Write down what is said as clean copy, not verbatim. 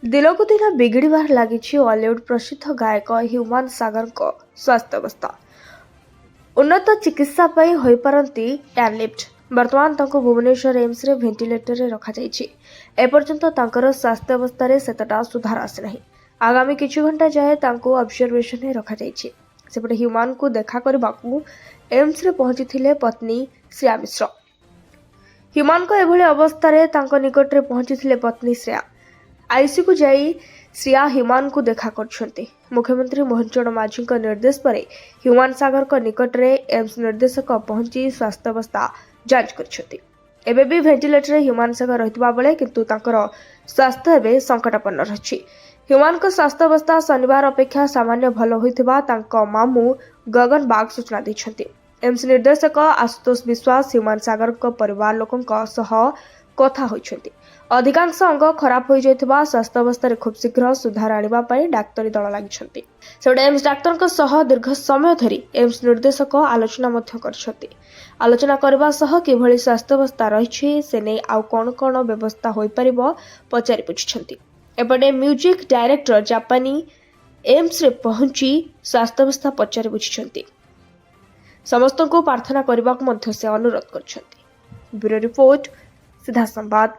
दिनकू दिन बिगड़बार लगी बॉलीवुड प्रसिद्ध गायक ह्यूमान सागर स्वास्थ्य अवस्था। उन्नत चिकित्सा हो पारती एयरलिफ्ट। बर्तमान भुवनेश्वर एम्स रे भेंटिलेटर रे रखा जाइछि। एपर्यंत तांकर स्वास्थ्य अवस्था सेतटा सुधार आसी नाही। आगामी किछु घंटा जाए तांको ऑब्जर्वेशन रे रखा जाइछि। सेपटे ह्यूमान को देखा करबाकू एम्स रे पहुंची पत्नी श्रेया मिश्र। ह्यूमान को एभली अवस्था रे तांको निकट रे पहुंची पत्नी श्रेया। आईसी को जाई श्रेया ह्यूमान को देखा करछंती। मुख्यमंत्री मोहन चरण माझी निर्देश पर ह्यूमान सागर को निकट रे एम्स निर्देशक पहुंची स्वास्थ्य अवस्था जांच करछंती। एबे भी भेंटिलेटर ह्यूमान सागर रहितबा बेले किंतु तांकर स्वास्थ्य एबे संकटापन्न रहिछि। ह्यूमान को स्वास्थ्य अवस्था शनिवार अपेक्षा सामान्य भल होइथिबा तांको मामू गगन बाग सूचना दैछंती। एम्स निर्देशक आशुतोष विश्वास ह्यूमान सागर को परिवार लोकंक सह कथा होइछंती। अधिकांश अंग खराब हो जाइथिबा स्वास्थ्य अवस्था खूब शीघ्र सुधार आनिबा पई डाक्तरी दल लागिछंती। सेबडे एम्स डाक्तरक सह दीर्घ समय धरी एम्स निर्देशक आलोचना मध्य करछंती। आलोचना करबा सह किभଳି स्वास्थ्य अवस्था रहिछि से नै आउ कोन व्यवस्था होई परिबो पचारि पुछछंती। एपटे म्यूजिक डायरेक्टर जापानी एम्स रे पहुंची स्वास्थ्य अवस्था पचारि बुझिछंती। समस्तको प्रार्थना करबाक मध्य से अनुरोध करछंती। ब्यूरो रिपोर्ट सीधा संवाद।